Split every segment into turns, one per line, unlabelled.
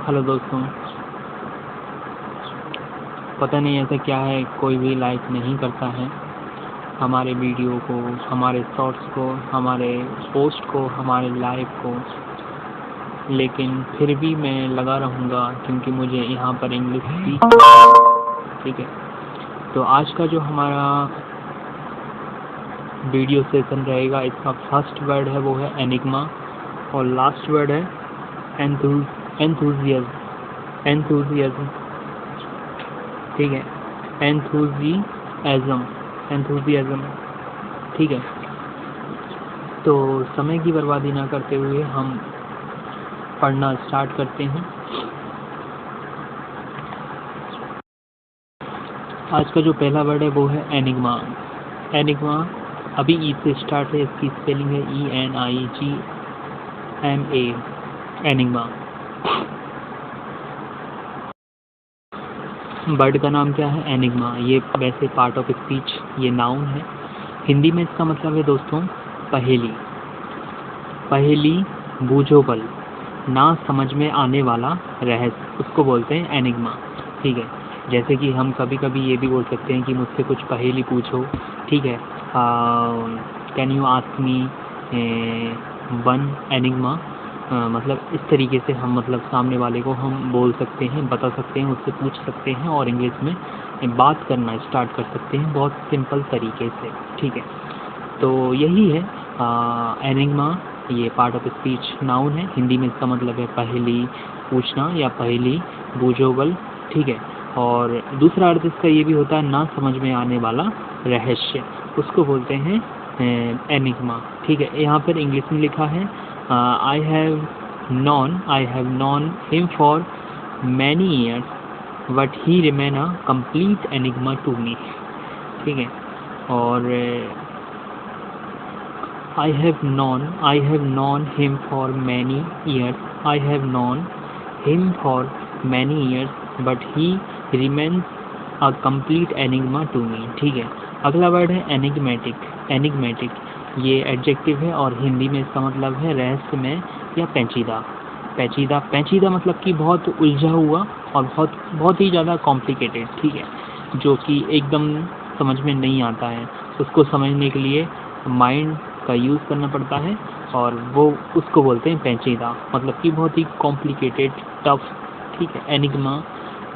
Hello दोस्तों, पता नहीं ऐसा क्या है, कोई भी लाइक नहीं करता है हमारे वीडियो को, हमारे शॉर्ट्स को, हमारे पोस्ट को, हमारे लाइव को। लेकिन फिर भी मैं लगा रहूँगा क्योंकि मुझे यहाँ पर इंग्लिश सीख, ठीक है। तो आज का जो हमारा वीडियो सेशन रहेगा, इसका फर्स्ट वर्ड है वो है एनिग्मा और लास्ट वर्ड है एंथुजियाज्म, ठीक है। एंथुजियाज्म, ठीक है। तो समय की बर्बादी ना करते हुए हम पढ़ना स्टार्ट करते हैं। आज का जो पहला वर्ड है वो है एनिग्मा। एनिग्मा अभी ई से स्टार्ट है, इसकी स्पेलिंग है ENIGMA, एनिग्मा। बर्ड का नाम क्या है? एनिग्मा। ये वैसे पार्ट ऑफ स्पीच, ये नाउन है। हिंदी में इसका मतलब है दोस्तों पहेली। पहेली, बूझोपल, ना समझ में आने वाला रहस्य, उसको बोलते हैं एनिग्मा, ठीक है। जैसे कि हम कभी कभी ये भी बोल सकते हैं कि मुझसे कुछ पहेली पूछो, ठीक है। Can you ask me one enigma, मतलब इस तरीके से हम मतलब सामने वाले को हम बोल सकते हैं, बता सकते हैं, उससे पूछ सकते हैं और इंग्लिश में बात करना स्टार्ट कर सकते हैं बहुत सिंपल तरीके से, ठीक है। तो यही है एनिग्मा। ये पार्ट ऑफ स्पीच नाउन है। हिंदी में इसका मतलब है पहेली पूछना या पहेली बूझोबल, ठीक है। और दूसरा अर्थ इसका ये भी होता है ना समझ में आने वाला रहस्य, उसको बोलते हैं एनिग्मा, ठीक है। यहाँ पर इंग्लिश में लिखा है I have known him for many years but he remain a complete enigma to me, ठीक है। और I have known him for many years. I have known him for many years, but he remains a complete enigma to me, ठीक है। अगला word है enigmatic. ये adjective है और हिंदी में इसका मतलब है रहस्यमय या पेचीदा मतलब कि बहुत उलझा हुआ और बहुत ही ज़्यादा कॉम्प्लिकेटेड, ठीक है, जो कि एकदम समझ में नहीं आता है। उसको समझने के लिए माइंड का यूज़ करना पड़ता है और वो उसको बोलते हैं पेचीदा, मतलब कि बहुत ही कॉम्प्लिकेटेड, टफ, ठीक है। एनिग्मा,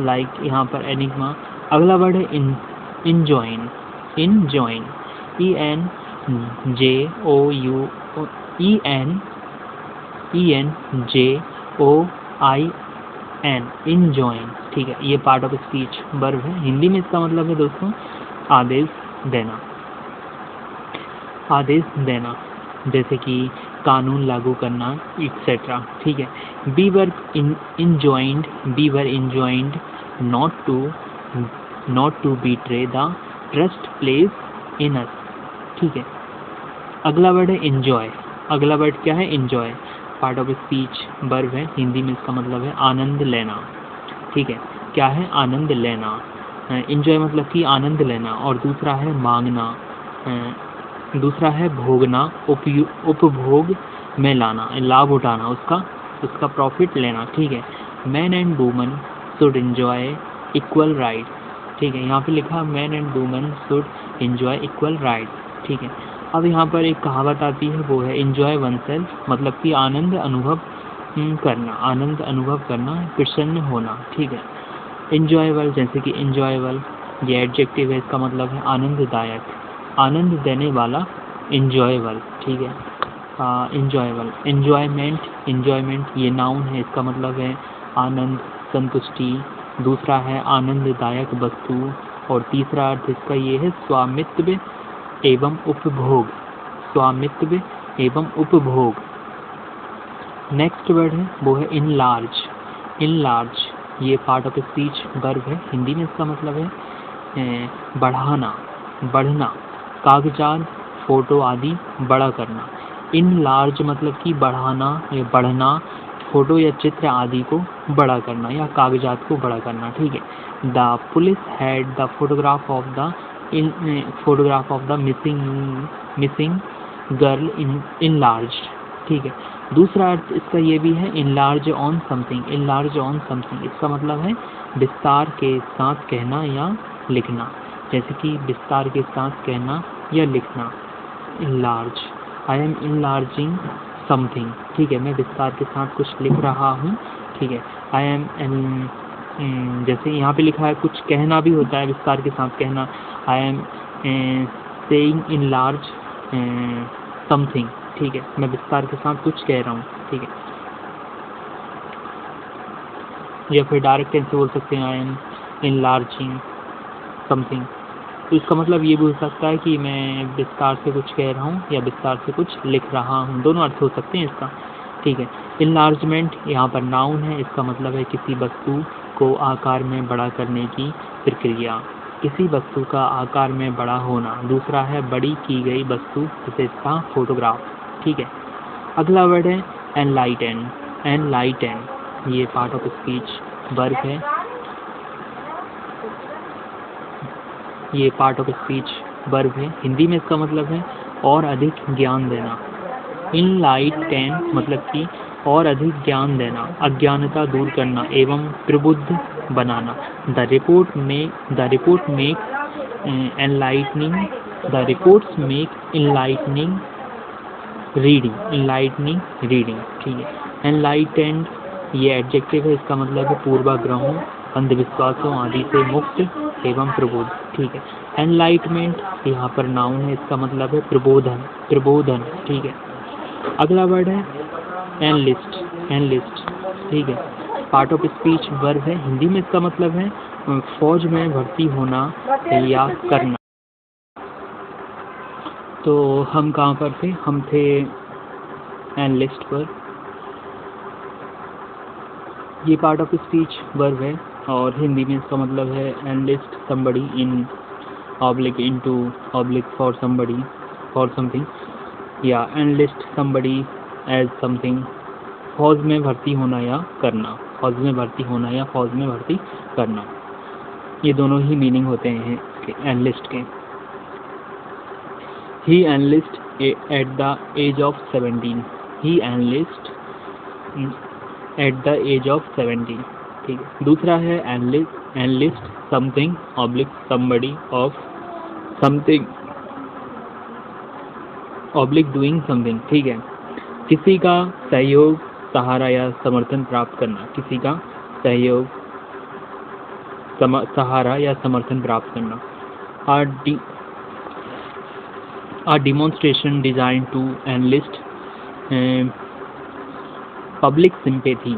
लाइक यहाँ पर एनिग्मा। अगला वर्ड है इनजॉइन। इनजॉइन, ठीक है। ये पार्ट ऑफ स्पीच वर्ब है। हिंदी में इसका मतलब है दोस्तों आदेश देना, जैसे कि कानून लागू करना एक्सेट्रा, ठीक है। We were enjoined not to betray the trust place in us, ठीक है। अगला वर्ड है एंजॉय। अगला वर्ड क्या है? Enjoy, part of speech verb है। हिंदी में इसका मतलब है आनंद लेना, ठीक है। क्या है? आनंद लेना। एंजॉय मतलब कि आनंद लेना। और दूसरा है मांगना, दूसरा है भोगना, उपभोग में लाना, लाभ उठाना, उसका प्रॉफिट लेना, ठीक है। Man and woman should enjoy equal right, ठीक है। यहाँ पे लिखा man and woman should enjoy equal right, ठीक है। अब यहाँ पर एक कहावत आती है, वो है एंजॉय वन सेल्फ, मतलब कि आनंद अनुभव करना, प्रसन्न होना, ठीक है। एंजॉयबल, जैसे कि एंजॉयबल ये एडजेक्टिव है, इसका मतलब है आनंददायक, आनंद देने वाला, एंजॉयबल, ठीक है। एंजॉयबल। एंजॉयमेंट ये नाउन है, इसका मतलब है आनंद, संतुष्टि। दूसरा है आनंददायक वस्तु और तीसरा अर्थ इसका ये है स्वामित्व एवं उपभोग। नेक्स्ट वर्ड है वो है इनलार्ज। ये पार्ट ऑफ स्पीच वर्ब है। हिंदी में इसका मतलब है बढ़ना, कागजात, फोटो आदि बड़ा करना। इनलार्ज मतलब कि बढ़ाना या बढ़ना, फोटो या चित्र आदि को बड़ा करना या कागजात को बड़ा करना, ठीक है। The police had the photograph of the missing girl enlarge, ठीक है। दूसरा अर्थ इसका ये भी है enlarge on something. Enlarge on something इसका मतलब है विस्तार के साथ कहना या लिखना, जैसे कि विस्तार के साथ कहना या लिखना। Enlarge, I am enlarging something, ठीक है, मैं विस्तार के साथ कुछ लिख रहा हूँ, ठीक है। आई एम जैसे यहाँ पे लिखा है कुछ कहना भी होता है विस्तार के साथ कहना, I am saying in large something, ठीक है, मैं विस्तार के साथ कुछ कह रहा हूँ, ठीक है। या फिर डायरेक्ट कैसे बोल सकते हैं आई एम इनलार्जिंग समथिंग, तो इसका मतलब ये भी हो सकता है कि मैं विस्तार से कुछ कह रहा हूँ या विस्तार से कुछ लिख रहा हूँ, दोनों अर्थ हो सकते हैं इसका, ठीक है। इनलार्जमेंट यहाँ पर नाउन है, इसका मतलब है किसी वस्तु को आकार में बड़ा करने की प्रक्रिया, किसी वस्तु का आकार में बड़ा होना। दूसरा है बड़ी की गई वस्तु, जैसे इसका फोटोग्राफ, ठीक है। अगला वर्ड है एनलाइटन। एनलाइटन ये पार्ट ऑफ स्पीच वर्ब है, ये पार्ट ऑफ स्पीच वर्ब है। हिंदी में इसका मतलब है और अधिक ज्ञान देना। इनलाइटन मतलब कि और अधिक ज्ञान देना, अज्ञानता दूर करना एवं प्रबुद्ध बनाना। The report make enlightening, the reports make enlightening reading, ठीक है। एनलाइटेंड ये एडजेक्टिव है, इसका मतलब है पूर्वाग्रहों, अंधविश्वासों आदि से मुक्त एवं प्रबोध, ठीक है। एनलाइटमेंट यहाँ पर नाउन है, इसका मतलब है प्रबोधन, ठीक है। अगला वर्ड है एनलिस्ट, ठीक है, पार्ट ऑफ स्पीच वर्ब है। हिंदी में इसका मतलब है फौज में भर्ती होना या करना। तो हम कहाँ पर थे? हम थे एनलिस्ट पर। ये पार्ट ऑफ स्पीच वर्ब है और हिंदी में इसका मतलब है enlist somebody in oblique into oblique for somebody for something, या एनलिस्ट समबडी एज समथिंग, फौज में भर्ती होना या करना, फौज में भर्ती होना या फौज में भर्ती करना, ये दोनों ही मीनिंग होते हैं इसके एनलिस्ट के। He enlist at the age of 17, he enlist at the age of 17, ठीक है। दूसरा है enlist something oblique somebody of something oblique doing something, ठीक है, किसी का सहयोग, सहारा या समर्थन प्राप्त करना, किसी का सहयोग, सहारा या समर्थन प्राप्त करना। A demonstration designed to enlist public sympathy,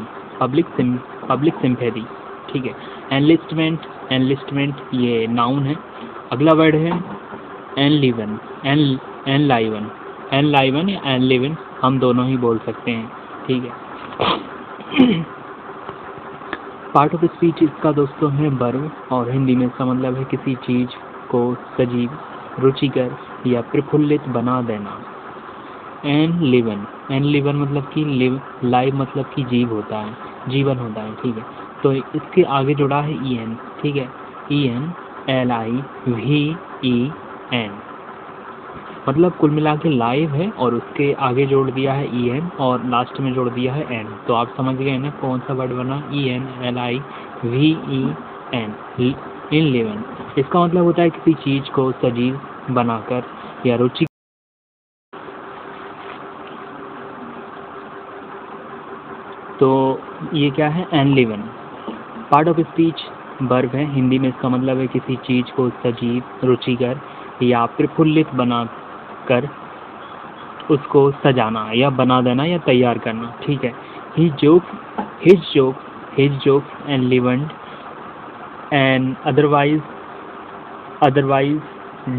ठीक है। एनलिस्टमेंट ये नाउन है। अगला वर्ड है एनलिवन या एनलिवन, हम दोनों ही बोल सकते हैं, ठीक है। पार्ट ऑफ स्पीच इसका दोस्तों है वर्ब और हिंदी में इसका मतलब है किसी चीज को सजीव, रुचिकर या प्रफुल्लित बना देना। एनलिवन मतलब कि लाइव मतलब कि जीवन होता है, ठीक है। तो इसके आगे जुड़ा है EN, ठीक है, EN LIVEN, मतलब कुल मिला के लाइव है और उसके आगे जोड़ दिया है EN और लास्ट में जोड़ दिया है N। तो आप समझ गए ना कौन सा वर्ड बना, EN LIVEN, इनलिवन। इसका मतलब होता है किसी चीज को सजीव बनाकर या रुचि। तो ये क्या है एनलिवन, पार्ट ऑफ स्पीच वर्ब है। हिंदी में इसका मतलब है किसी चीज को सजीव, रुचिकर या प्रफुल्लित बनाकर उसको सजाना या बना देना या तैयार करना, ठीक है। His jokes enlivened and otherwise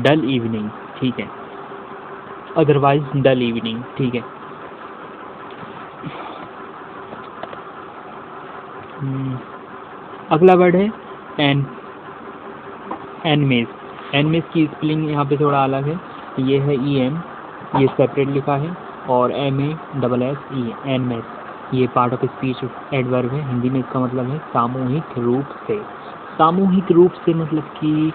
dull evening, ठीक है, अदरवाइज डल इवनिंग, ठीक है। अगला वर्ड है एनमेस की स्पेलिंग यहाँ पे थोड़ा अलग है, ये है EN, ये सेपरेट लिखा है, और MASSE एनमेस, ये पार्ट ऑफ स्पीच एडवर्ब है। हिंदी में इसका मतलब है सामूहिक रूप से मतलब कि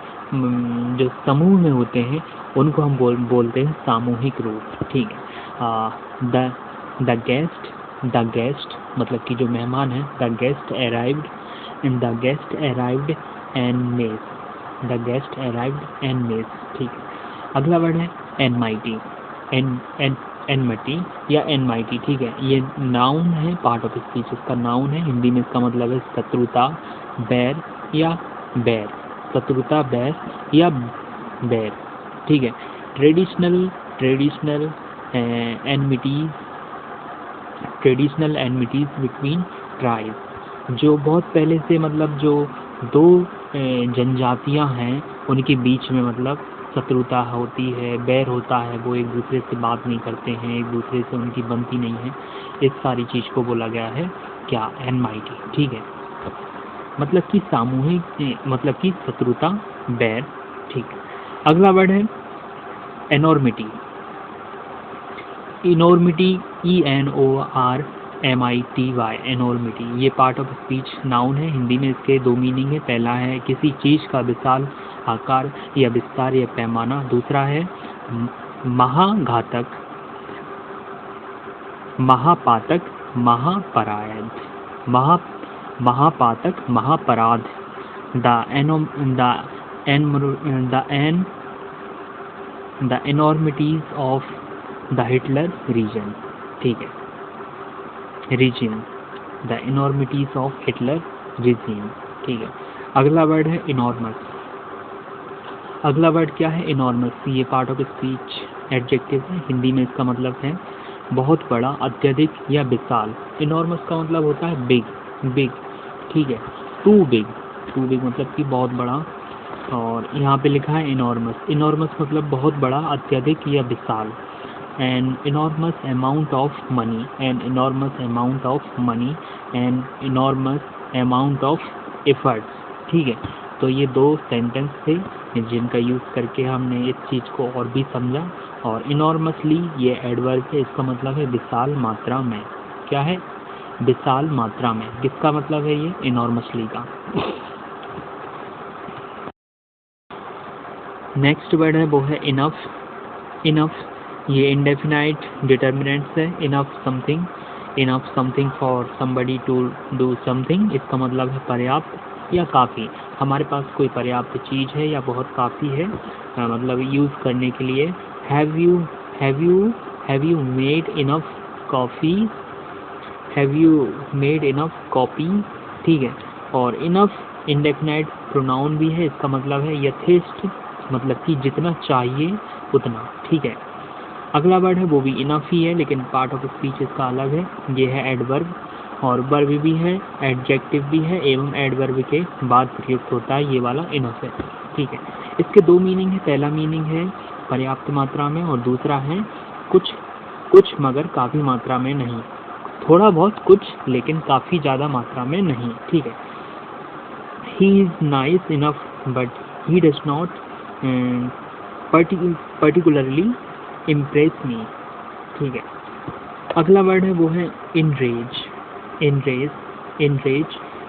जो समूह में होते हैं उनको हम बोलते हैं सामूहिक रूप, ठीक है। द गेस्ट मतलब कि जो मेहमान है, the guest arrived en masse, the guest arrived en masse, ठीक है। अगला वर्ड है एनमाइटी, एनमटी या एनमाइटी, ठीक है। ये नाउन है, पार्ट ऑफ स्पीच इसका नाउन है। हिंदी में इसका मतलब है शत्रुता, बैर या बैर, शत्रुता, बैर या बैर, ठीक है। ट्रेडिशनल एनमिटीज बिटवीन ट्राइब, जो बहुत पहले से मतलब जो दो जनजातियां हैं उनके बीच में मतलब शत्रुता होती है, बैर होता है, वो एक दूसरे से बात नहीं करते हैं, एक दूसरे से उनकी बनती नहीं है, इस सारी चीज़ को बोला गया है क्या, एनमाइटी, ठीक है। मतलब कि सामूहिक, मतलब कि शत्रुता, बैर, ठीक। अगला वर्ड है एनॉर्मिटी, इनॉर्मिटी, ENORMITY, एनॉर्मिटी, ये पार्ट ऑफ स्पीच नाउन है। हिंदी में इसके दो मीनिंग है। पहला है किसी चीज़ का विशाल आकार या विस्तार या पैमाना, दूसरा है महाघातक, महापातक, महापराध, महापातक, महापराध, the enormities of the Hitler regime, ठीक है, regime, the enormities of Hitler regime, ठीक है। अगला वर्ड है इनॉर्मस, अगला वर्ड क्या है, इनॉर्मस, ये पार्ट ऑफ स्पीच एडजेक्टिव है। हिंदी में इसका मतलब है बहुत बड़ा, अत्यधिक या विशाल। इनॉर्मस का मतलब होता है बिग, ठीक है। टू बिग मतलब कि बहुत बड़ा, और यहाँ पे लिखा है इनॉर्मस मतलब बहुत बड़ा, अत्यधिक या विशाल। An enormous amount of money, an enormous amount of efforts, ठीक है। तो ये दो सेंटेंस थे जिनका यूज़ करके हमने इस चीज़ को और भी समझा। और इनॉर्मसली ये एडवर्ब है, इसका मतलब है विशाल मात्रा में। क्या है, विशाल मात्रा में। किसका मतलब है ये, इनॉर्मसली का। नेक्स्ट वर्ड है वो है इनफ, ये इंडेफिनाइट डिटर्मिनेंट्स है। Enough something for somebody to do something, इसका मतलब है पर्याप्त या काफ़ी। हमारे पास कोई पर्याप्त चीज़ है या बहुत काफ़ी है, मतलब यूज़ करने के लिए। Have you made enough copy, ठीक है। और इनफ इंडेफिनाइट प्रोनाउन भी है, इसका मतलब है यथेष्ट, मतलब कि जितना चाहिए उतना, ठीक है। अगला वर्ड है वो भी इनफ ही है, लेकिन पार्ट ऑफ स्पीच इसका अलग है। ये है एडवर्ब, और वर्ब भी है, एडजेक्टिव भी है, एवं एडवर्ब के बाद प्रयुक्त होता है, ये वाला इनफ है, ठीक है। इसके दो मीनिंग है। पहला मीनिंग है पर्याप्त मात्रा में, और दूसरा है कुछ मगर काफ़ी मात्रा में नहीं, थोड़ा बहुत कुछ लेकिन काफ़ी ज़्यादा मात्रा में नहीं, ठीक है। He is nice enough but he does not particularly impress me, ठीक है। अगला वर्ड है वो है enrage,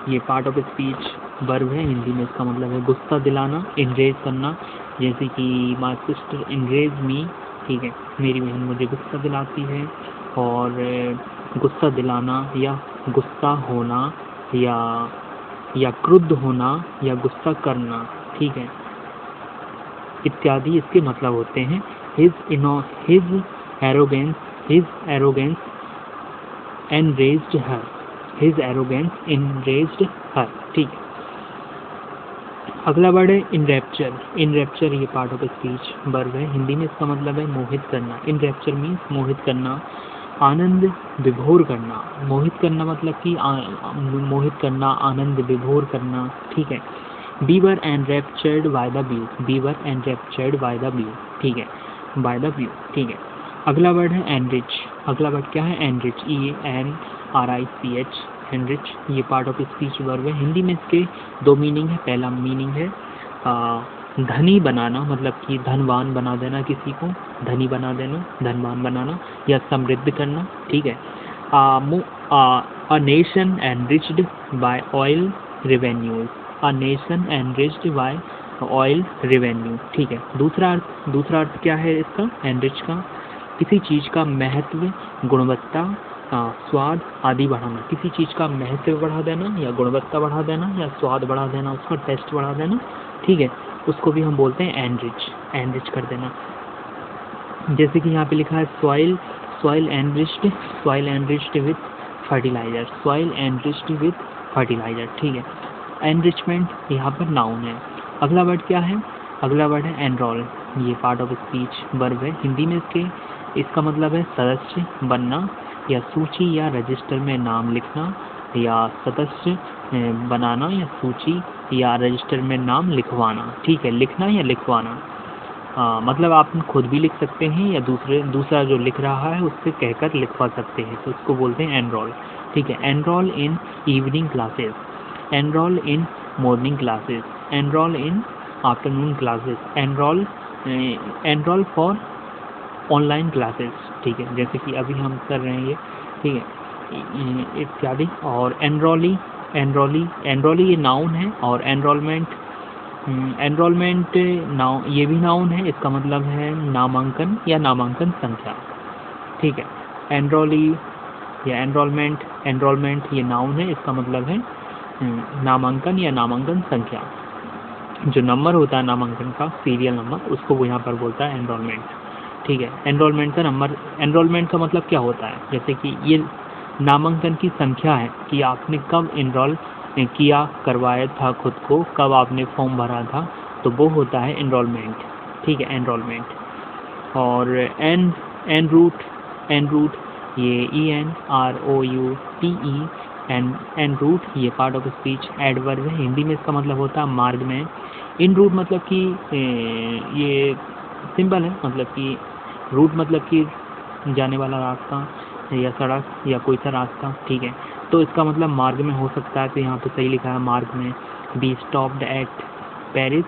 ये पार्ट ऑफ स्पीच वर्ब है। हिंदी में इसका मतलब है गुस्सा दिलाना, enrage करना। जैसे कि my sister enrage me, ठीक है, मेरी बहन मुझे गुस्सा दिलाती है। और गुस्सा दिलाना या गुस्सा होना या क्रुद्ध होना या गुस्सा करना, ठीक है, इत्यादि इसके मतलब होते हैं। his arrogance enraged her, ठीक है। अगला वर्ड है इनरैप्चर, ये पार्ट ऑफ स्पीच वर्ब है। हिंदी में इसका मतलब है मोहित करना। इनरैप्चर मीन्स मोहित करना, आनंद विभोर करना। मोहित करना मतलब कि मोहित करना, आनंद विभोर करना, ठीक है। We were enraptured by the view, ठीक है, by the view, ठीक है। अगला वर्ड है enrich, अगला वर्ड क्या है, enrich, ENRICH, enrich, ये पार्ट ऑफ स्पीच वर्ब है। हिंदी में इसके दो मीनिंग है। पहला मीनिंग है धनी बनाना, मतलब कि धनवान बना देना, किसी को धनी बना देना, धनवान बनाना या समृद्ध करना, ठीक है। A nation enriched by oil revenues, a nation enriched by oil revenue, ठीक है। दूसरा अर्थ क्या है इसका, enrich का, किसी चीज़ का महत्व, गुणवत्ता, स्वाद आदि बढ़ाना। किसी चीज़ का महत्व बढ़ा देना या गुणवत्ता बढ़ा देना या स्वाद बढ़ा देना, उसका टेस्ट बढ़ा देना, ठीक है, उसको भी हम बोलते हैं एनरिच, एनरिच कर देना। जैसे कि यहाँ पे लिखा है soil, soil enriched with fertiliser, soil enriched with fertiliser, ठीक है। एनरिचमेंट यहाँ पर नाउन है। अगला वर्ड क्या है? अगला वर्ड है एनरोल। ये पार्ट ऑफ स्पीच वर्ब है। हिंदी में इसका मतलब है सदस्य बनना या सूची या रजिस्टर में नाम लिखना या सदस्य बनाना या सूची या रजिस्टर में नाम लिखवाना, ठीक है, लिखना या लिखवाना। मतलब आप खुद भी लिख सकते हैं या दूसरा जो लिख रहा है उससे कहकर लिखवा सकते हैं, तो उसको बोलते हैं एनरोल, ठीक है। Enrol in evening classes, enrol in morning classes, enrol in afternoon classes, enrol for online classes, ठीक है, जैसे कि अभी हम कर रहे हैं ये, ठीक है, इत्यादि। और एनरोली ये नाउन है। और एनरोलमेंट नाउन, ये भी नाउन है, इसका मतलब है नामांकन या नामांकन संख्या, ठीक है। एनरोली या एनरोलमेंट ये नाउन है, इसका मतलब है नामांकन या नामांकन संख्या। जो नंबर होता है नामांकन का, सीरियल नंबर, उसको वो यहाँ पर बोलता है एनरोलमेंट, ठीक है। एनरोलमेंट का नंबर, एनरोलमेंट का मतलब क्या होता है? जैसे कि ये नामांकन की संख्या है कि आपने कब एनरोल किया, करवाया था खुद को, कब आपने फॉर्म भरा था, तो वो होता है एनरोलमेंट, ठीक है, एनरोलमेंट। और एन रूट ये ENROUTE, एन रूट ये पार्ट ऑफ स्पीच एडवर्ब है। हिंदी में इसका मतलब होता है मार्ग में। इन रूट मतलब कि ये सिंपल है, मतलब कि रूट मतलब कि जाने वाला रास्ता या सड़क या कोई सा रास्ता, ठीक है, तो इसका मतलब मार्ग में हो सकता है, तो यहाँ पे सही लिखा है मार्ग में। Be stopped at Paris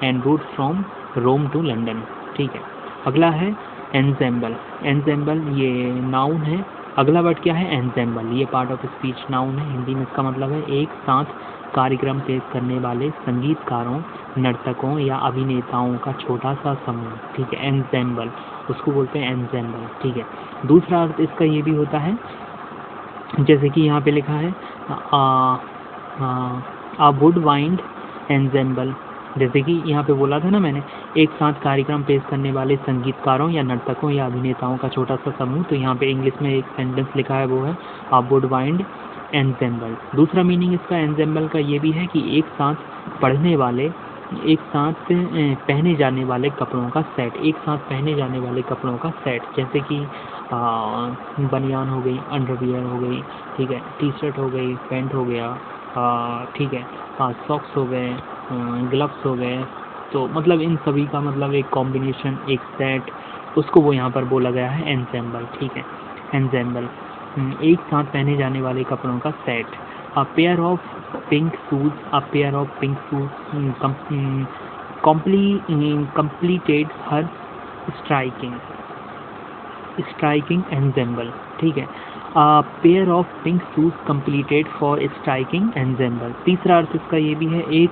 en route from Rome to London, ठीक है। अगला है एंसेम्बल, एंसेम्बल ये नाउन है। अगला वर्ड क्या है? एंसेम्बल, ये पार्ट ऑफ स्पीच नाउन है। हिंदी में इसका मतलब है एक साथ कार्यक्रम पेश करने वाले संगीतकारों, नर्तकों या अभिनेताओं का छोटा सा समूह, ठीक है, एंसेम्बल, उसको बोलते हैं एंसेम्बल, ठीक है। दूसरा अर्थ इसका ये भी होता है, जैसे कि यहाँ पे लिखा है आ वुड वाइंड एंसेम्बल, जैसे कि यहाँ पे बोला था ना मैंने, एक साथ कार्यक्रम पेश करने वाले संगीतकारों या नर्तकों या अभिनेताओं का छोटा सा समूह, तो यहाँ पे इंग्लिश में एक सेंटेंस लिखा है, वो है आ वुड वाइंड एंसेम्बल। दूसरा मीनिंग इसका एंसेम्बल का ये भी है कि एक साथ पढ़ने वाले, एक साथ पहने जाने वाले कपड़ों का सेट, एक साथ पहने जाने वाले कपड़ों का सेट, जैसे कि बनियान हो गई, अंडरवियर हो गई, ठीक है, टी शर्ट हो गई, पैंट हो गया, ठीक है, सॉक्स हो गए, ग्लव्स हो गए, तो मतलब इन सभी का मतलब एक कॉम्बिनेशन, एक सेट, उसको वो यहाँ पर बोला गया है एंसेम्बल, ठीक है, एंसेम्बल, एक साथ पहने जाने वाले कपड़ों का set. A pair of pink shoes, completed her striking ensemble, ठीक है। A pair of pink shoes completed for striking ensemble। तीसरा अर्थ इसका ये भी है, एक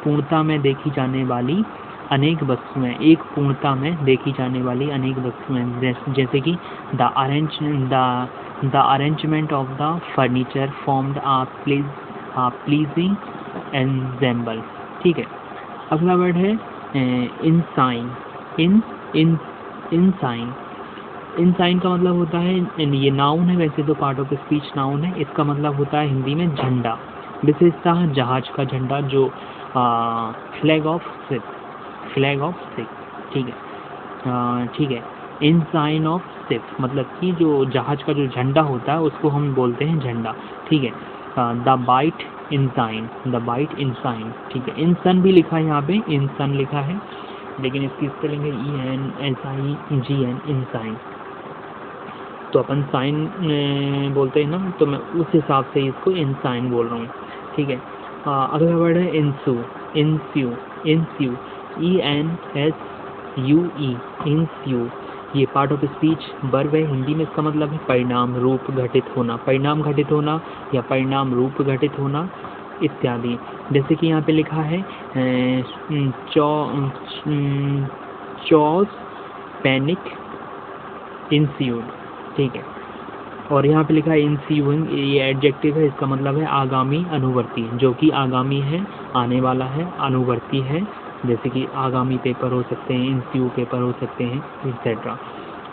पूर्णता में देखी जाने वाली अनेक वस्तुएं, एक पूर्णता में देखी जाने वाली अनेक वस्तुएं, जैसे कि the arrangement of the furniture formed a pleasing ensemble, ठीक है। अगला वर्ड है इंसाइन, इंसाइन, इंसाइन का मतलब होता है, ये नाउन है, वैसे तो पार्ट ऑफ स्पीच नाउन है, इसका मतलब होता है हिंदी में झंडा, विशेषतः जहाज का झंडा, जो फ्लैग ऑफ शिप, ठीक है, ठीक है। इंसाइन ऑफ शिप मतलब कि जो जहाज का जो झंडा होता है उसको हम बोलते हैं झंडा, ठीक है। द बाइट इंसाइन, ठीक है। इंसन भी लिखा है यहाँ पे, इंसन लिखा है, लेकिन इसकी स्पेलिंग है ENSIGN, इंसाइन, तो अपन साइन बोलते हैं ना, तो मैं उस हिसाब से इसको इंसाइन बोल रहा हूँ, ठीक है। अगला वर्ड है इंस्यू, ENSUE, इंस्यू, ये पार्ट ऑफ स्पीच वर्ब है। हिंदी में इसका मतलब है परिणाम रूप घटित होना, परिणाम घटित होना या परिणाम रूप घटित होना इत्यादि। जैसे कि यहाँ पे लिखा है चॉस पैनिक इंस्यूड, ठीक है। और यहाँ पे लिखा है इंस्यूइंग, ये एडजेक्टिव है, इसका मतलब है आगामी अनुवर्ती, जो कि आगामी है, आने वाला है, अनुवर्ती है, जैसे कि आगामी पेपर हो सकते हैं, इंस्यू पेपर हो सकते हैं, एक्सेट्रा।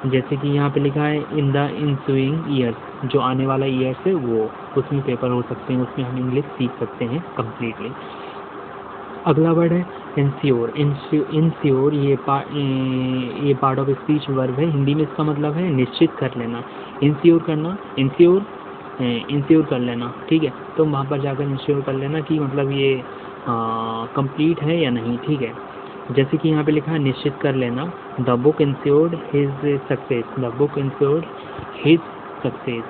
जैसे कि यहाँ पे लिखा है इन द इंस्यूइंग ईयर्स, जो आने वाला ईयर्स है वो, उसमें पेपर हो सकते हैं, उसमें हम इंग्लिश सीख सकते हैं कम्प्लीटली। अगला वर्ड है इंश्योर। इंश्योर ये पार्ट ऑफ स्पीच वर्ब है, हिंदी में इसका मतलब है निश्चित कर लेना, इंश्योर करना, इंश्योर कर लेना, ठीक है। तो वहाँ पर जाकर इंश्योर कर लेना कि मतलब ये कंप्लीट है या नहीं, ठीक है। जैसे कि यहाँ पे लिखा है निश्चित कर लेना, the book insured his success, the book insured his success.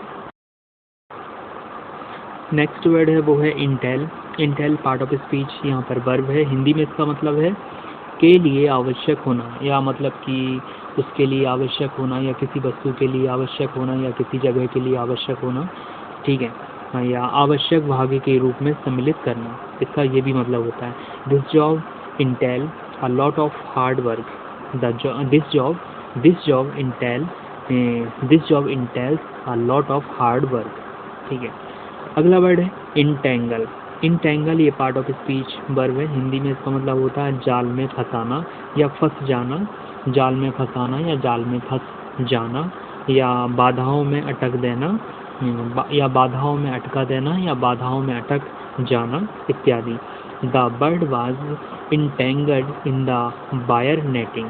Next word है वो है Intel. Intel part of speech यहाँ पर वर्ब है, हिंदी में इसका मतलब है के लिए आवश्यक होना, या मतलब कि उसके लिए आवश्यक होना, या किसी वस्तु के लिए आवश्यक होना, या किसी जगह के लिए आवश्यक होना, ठीक है, या आवश्यक भाग के रूप में सम्मिलित करना, इसका ये भी मतलब होता है। This job Intel a lot of hard work, this job entails a lot of hard work, ठीक है। अगला वर्ड है इंटेंगल। इंटेंगल ये पार्ट ऑफ स्पीच वर्ब है, हिंदी में इसका मतलब होता है जाल में फंसाना या फंस जाना, जाल में फंसाना या जाल में फंस जाना, या बाधाओं में अटक देना, या बाधाओं में अटका देना, या बाधाओं में अटक जाना इत्यादि। The bird was entangled in the wire netting,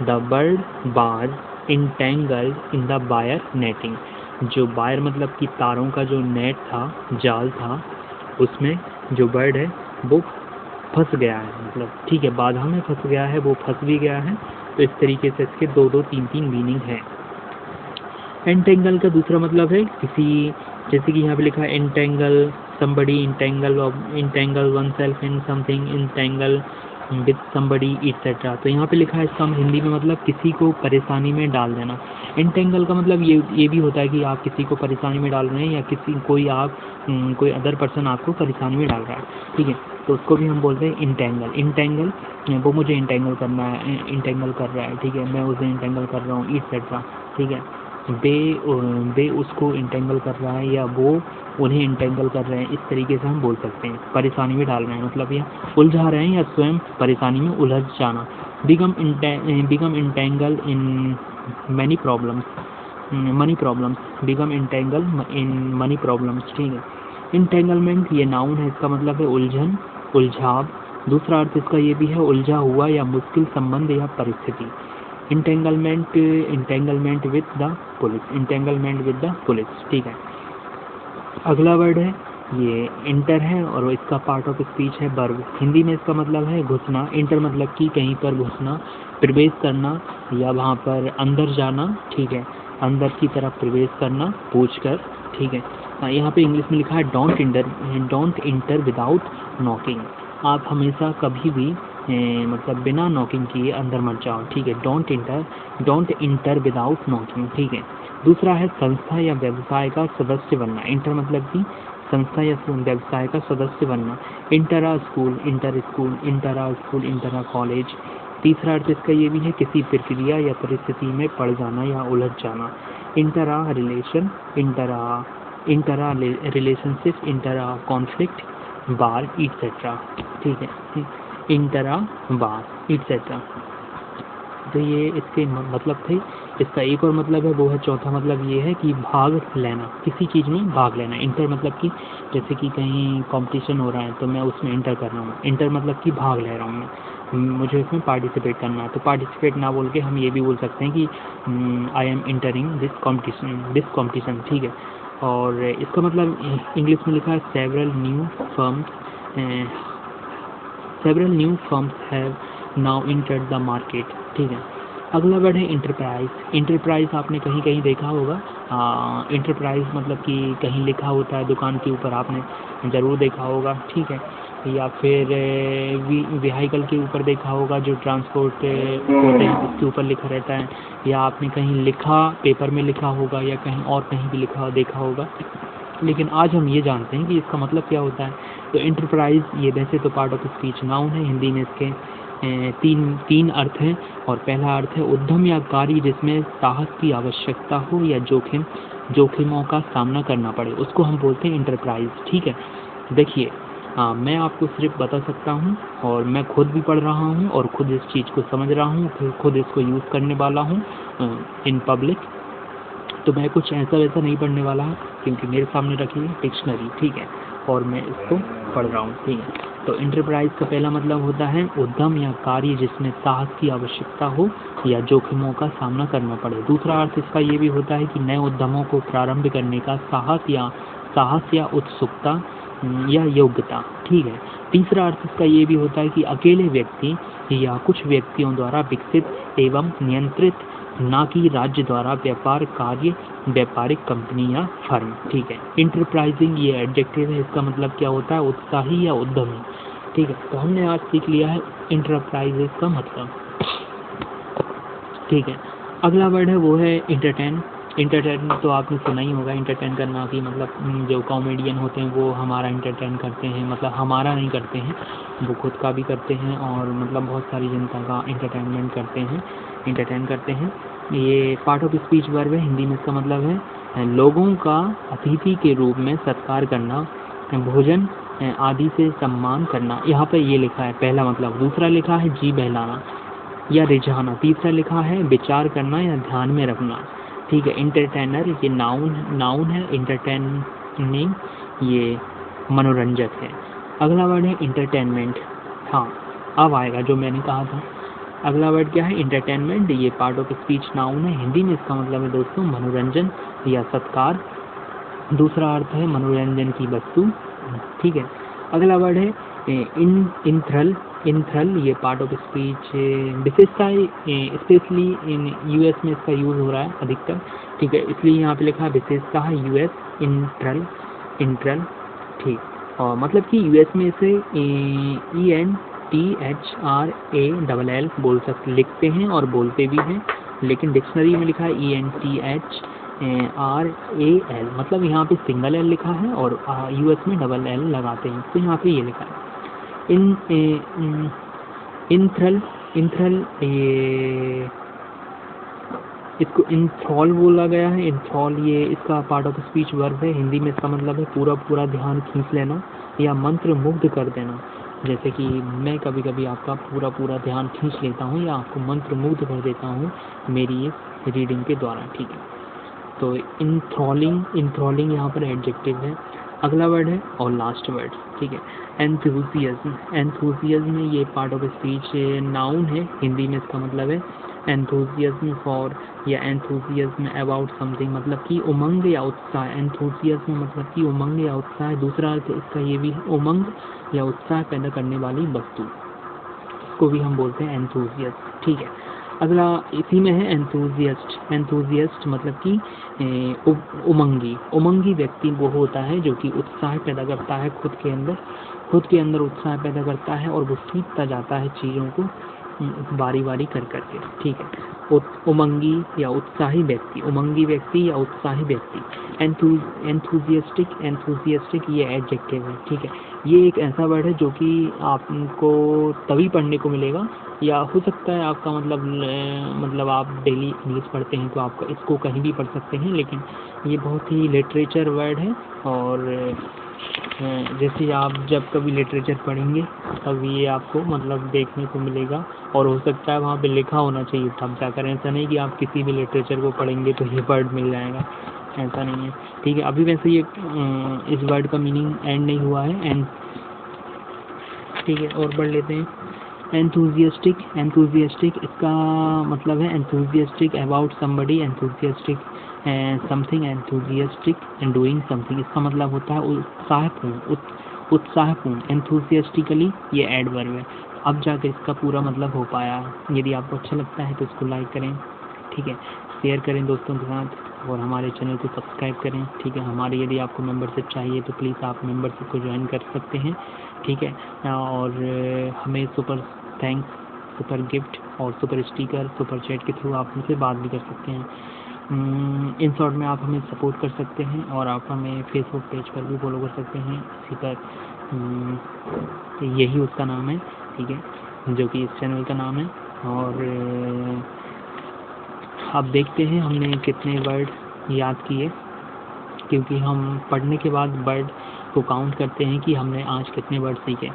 the bird was entangled in the wire netting, जो वायर मतलब कि तारों का जो नेट था, जाल था, उसमें जो बर्ड है वो फंस गया है, मतलब ठीक है, बाधा में फंस गया है, वो फंस भी गया है। तो इस तरीके से इसके दो दो तीन तीन मीनिंग है। एंटेंगल का दूसरा मतलब है किसी, जैसे कि यहाँ पे लिखा है entangle somebody, entangle oneself in something, entangle with somebody etc। तो यहाँ पे लिखा है इसका हिंदी में मतलब किसी को परेशानी में डाल देना। एंटेंगल का मतलब ये भी होता है कि आप किसी को परेशानी में डाल रहे हैं, या कोई अदर पर्सन आपको परेशानी में डाल रहा है, ठीक है, तो उसको भी हम बोलते हैं इंटेंगल। वो मुझे इंटेंगल करना है, इंटेंगल कर रहा है, ठीक है, मैं उसे इंटेंगल कर रहा हूँ एक्सेट्रा, ठीक है। वे उसको इंटेंगल कर रहा है, या वो उन्हें इंटेंगल कर रहे हैं, इस तरीके से हम बोल सकते हैं। परेशानी में डाल रहे हैं मतलब ये उलझा रहे हैं, या स्वयं परेशानी में उलझ जाना। Become entangle in money problems, become entangle in money problems, ठीक है। इंटेंगलमेंट ये नाउन है, इसका मतलब है उलझन, उलझाव। दूसरा अर्थ इसका ये भी है उलझा हुआ या मुश्किल संबंध या परिस्थिति। इंटेंगलमेंट विद द पुलिस, ठीक है। अगला वर्ड है ये इंटर है, और इसका पार्ट ऑफ स्पीच है वर्ब। हिंदी में इसका मतलब है घुसना। इंटर मतलब कि कहीं पर घुसना, प्रवेश करना, या वहाँ पर अंदर जाना, ठीक है, अंदर की तरफ प्रवेश करना पूछकर, ठीक है। यहाँ पे इंग्लिश में लिखा है डोंट इंटर विदाउट नॉकिंग। आप हमेशा कभी भी मतलब बिना नॉकिंग किए अंदर मत जाओ, ठीक है। डोंट इंटर विदाउट नॉकिंग, ठीक है। दूसरा है संस्था या व्यवसाय का सदस्य बनना। इंटर मतलब कि संस्था या व्यवसाय का सदस्य बनना। Inter school, inter college. तीसरा अर्थ इसका ये भी है किसी प्रक्रिया या परिस्थिति में पड़ जाना या उलझ जाना। इंटरा रिलेशनशिप, इंटरा कॉन्फ्लिक्ट, बार एक्सेट्रा, ठीक है, इंटरा बार एक्सेट्रा। तो ये इसके मतलब थे। इसका एक और मतलब है, वो है चौथा मतलब ये है कि भाग लेना, किसी चीज़ में भाग लेना। इंटर मतलब कि जैसे कि कहीं कंपटीशन हो रहा है तो मैं उसमें इंटर कर रहा हूँ, इंटर मतलब कि भाग ले रहा हूँ मैं, मुझे उसमें पार्टिसिपेट करना है। तो पार्टिसिपेट ना बोल के हम ये भी बोल सकते हैं कि I am entering this competition, ठीक है। और इसका मतलब इंग्लिश में लिखा है several new firms have now entered the market, ठीक है। अगला वर्ड है इंटरप्राइज आपने कहीं कहीं देखा होगा। इंटरप्राइज मतलब कि कहीं लिखा होता है दुकान के ऊपर, आपने ज़रूर देखा होगा, ठीक है। या फिर व्हीकल के ऊपर देखा होगा, जो ट्रांसपोर्ट होते हैं उसके ऊपर लिखा रहता है। या आपने कहीं लिखा, पेपर में लिखा होगा, या कहीं और कहीं भी लिखा देखा होगा। लेकिन आज हम ये जानते हैं कि इसका मतलब क्या होता है। तो इंटरप्राइज ये वैसे तो पार्ट ऑफ स्पीच नाउन है, हिंदी में इसके तीन तीन अर्थ हैं। और पहला अर्थ है उद्यम या कार्य जिसमें साहस की आवश्यकता हो या जोखिमों का सामना करना पड़े, उसको हम बोलते हैं इंटरप्राइज। ठीक है, देखिए मैं आपको सिर्फ बता सकता हूँ और मैं खुद भी पढ़ रहा हूँ और खुद इस चीज़ को समझ रहा हूँ, फिर खुद इसको यूज़ करने वाला हूँ इन पब्लिक। तो मैं कुछ ऐसा वैसा नहीं पढ़ने वाला है, क्योंकि मेरे सामने रखी है डिक्शनरी, ठीक है, और मैं इसको पढ़ रहा हूँ। ठीक है, तो इंटरप्राइज का पहला मतलब होता है उद्यम या कार्य जिसमें साहस की आवश्यकता हो या जोखिमों का सामना करना पड़े। दूसरा अर्थ इसका ये भी होता है कि नए उद्यमों को प्रारंभ करने का साहस या उत्सुकता या योग्यता। ठीक है, तीसरा अर्थ इसका ये भी होता है कि अकेले व्यक्ति या कुछ व्यक्तियों द्वारा विकसित एवं नियंत्रित, ना कि राज्य द्वारा व्यापारिक कंपनी या फर्म। ठीक है, इंटरप्राइजिंग ये एडजेक्टिव है, इसका मतलब क्या होता है उत्साही या उद्यमी। ठीक है, तो हमने आज सीख लिया है इंटरप्राइजेस का मतलब। ठीक है, अगला वर्ड है वो है इंटरटेन। इंटरटेन तो आपने सुना ही होगा, इंटरटेन करना की मतलब जो कॉमेडियन होते हैं वो हमारा इंटरटेन करते हैं, मतलब हमारा नहीं करते हैं, वो खुद का भी करते हैं और मतलब बहुत सारी जनता का इंटरटेन करते हैं। ये पार्ट ऑफ स्पीच वर्ब है, हिंदी में इसका मतलब है लोगों का अतिथि के रूप में सत्कार करना, भोजन आदि से सम्मान करना। यहाँ पर ये लिखा है पहला मतलब। दूसरा लिखा है जी बहलाना या रिझाना। तीसरा लिखा है विचार करना या ध्यान में रखना। ठीक है, इंटरटेनर ये नाउन है, इंटरटेनिंग ये मनोरंजक है। अगला वर्ड है इंटरटेनमेंट। हाँ, अब आएगा जो मैंने कहा था। अगला वर्ड क्या है इंटरटेनमेंट, ये पार्ट ऑफ स्पीच नाउन है, हिंदी में इसका मतलब है दोस्तों मनोरंजन या सत्कार। दूसरा अर्थ है मनोरंजन की वस्तु। ठीक है, अगला वर्ड है इंथ्रल ये पार्ट ऑफ स्पीच विशेषता स्पेशली इन यूएस में इसका यूज़ हो रहा है अधिकतर। ठीक है, इसलिए यहाँ पे लिखा है विशेषता है यूएस इंट्रल। ठीक, और मतलब कि यूएस में इसे ENTHRALL लिखते हैं और बोलते भी हैं, लेकिन डिक्शनरी में लिखा है ENTHRAL, मतलब यहाँ पे सिंगल एल लिखा है और यूएस में डबल एल लगाते हैं, तो यहाँ पे ये लिखा है इंथ्रल ये इसको इंथ्रॉल बोला गया है। इंथ्रॉल ये इसका पार्ट ऑफ स्पीच वर्ब है, हिंदी में इसका मतलब है पूरा ध्यान खींच लेना या मंत्र मुग्ध कर देना। जैसे कि मैं कभी कभी आपका पूरा ध्यान खींच लेता हूँ या आपको मंत्र मुग्ध कर देता हूँ मेरी इस रीडिंग के द्वारा। ठीक है, तो इंथ्रॉलिंग यहाँ पर एडजेक्टिव है। अगला वर्ड है और लास्ट वर्ड, ठीक है, एंथुसियाज्म ये पार्ट ऑफ स्पीच नाउन है, हिंदी में इसका मतलब है एंथुसियाज्म फॉर या एंथुसियाज्म अबाउट समथिंग, मतलब कि उमंग या उत्साह। एंथुसियाज्म मतलब कि उमंग या उत्साह। दूसरा अर्थ इसका ये भी है उमंग या उत्साह पैदा करने वाली वस्तु, इसको भी हम बोलते हैं एंथुसियास्ट। ठीक है, अगला इसी में है एंथुसियस्ट मतलब कि उमंगी व्यक्ति वो होता है जो कि उत्साह पैदा करता है खुद के अंदर उत्साह पैदा करता है और वो सीखता जाता है चीज़ों को बारी बारी कर करके। ठीक है, उमंगी या उत्साही व्यक्ति या उत्साही व्यक्ति। एंथुसियास्टिक ये एडजेक्टिव है। ठीक है, ये एक ऐसा वर्ड है जो कि आपको तभी पढ़ने को मिलेगा या हो सकता है आपका मतलब आप डेली इंग्लिश पढ़ते हैं तो आप इसको कहीं भी पढ़ सकते हैं, लेकिन ये बहुत ही लिटरेचर वर्ड है और जैसे आप जब कभी लिटरेचर पढ़ेंगे तब ये आपको मतलब देखने को मिलेगा और हो सकता है वहाँ पे लिखा होना चाहिए तब जाकर। ऐसा नहीं कि आप किसी भी लिटरेचर को पढ़ेंगे तो ये वर्ड मिल जाएगा, ऐसा नहीं है। ठीक है, अभी वैसे ये इस वर्ड का मीनिंग एंड नहीं हुआ है एंड। ठीक है, और पढ़ लेते हैं। एंथुसियास्टिक इसका मतलब है enthusiastic about somebody, enthusiastic something, enthusiastic and doing something, इसका मतलब होता है उत्साहपूर्ण। एंथुसियास्टिकली ये एडवर्ब है। अब जाकर इसका पूरा मतलब हो पाया। यदि आपको अच्छा लगता है तो इसको लाइक करें, ठीक है, शेयर करें दोस्तों के साथ और हमारे चैनल को सब्सक्राइब करें। ठीक है, हमारे यदि आपको मेंबरशिप चाहिए तो प्लीज़ आप मेंबरशिप को ज्वाइन कर सकते हैं। ठीक है, और हमें सुपर थैंक्स, सुपर गिफ्ट और सुपर स्टिकर, सुपर चैट के थ्रू आप हमसे बात भी कर सकते हैं। इन शॉर्ट में आप हमें सपोर्ट कर सकते हैं और आप हमें फेसबुक पेज पर भी फॉलो कर सकते हैं, इसी पर यही उसका नाम है। ठीक है, जो कि इस चैनल का नाम है। और अब देखते हैं हमने कितने वर्ड याद किए, क्योंकि हम पढ़ने के बाद वर्ड को काउंट करते हैं कि हमने आज कितने वर्ड सीखे।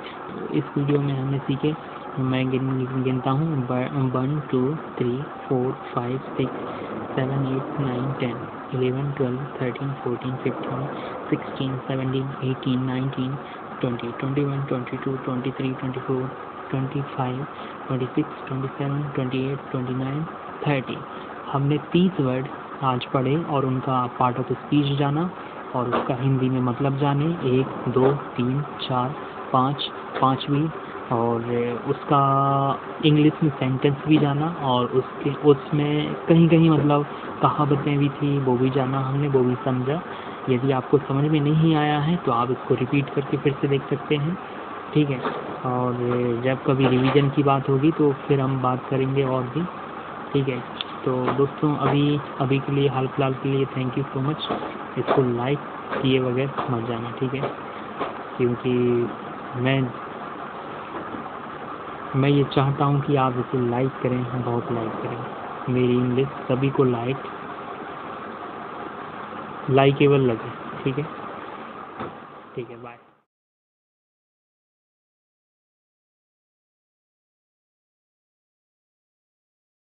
इस वीडियो में हमने सीखे, मैं गिनता हूँ 1 2 3 4 5 6 7 8 9 10 11 12 13 14 15 16 17 18 19 20 21 22 23 24 25 26 27 28 29 30। हमने 30 वर्ड आज पढ़े और उनका पार्ट ऑफ स्पीच जाना और उसका हिंदी में मतलब जाने, 1 2 3 4 5 पाँचवीं, और उसका इंग्लिश में सेंटेंस भी जाना, और उसमें कहीं कहीं मतलब कहावतें भी थी, वो भी जाना हमने, वो भी समझा। यदि आपको समझ में नहीं आया है तो आप इसको रिपीट करके फिर से देख सकते हैं, ठीक है। और जब कभी रिवीजन की बात होगी तो फिर हम बात करेंगे और भी, ठीक है। तो दोस्तों अभी के लिए, हाल फिलहाल के लिए थैंक यू सो मच। इसको लाइक किए बगैर मत जाना, ठीक है, क्योंकि मैं ये चाहता हूँ कि आप इसे लाइक करें, बहुत लाइक करें, मेरी इंग्लिश सभी को लाइकेबल लगे, ठीक है। बाय।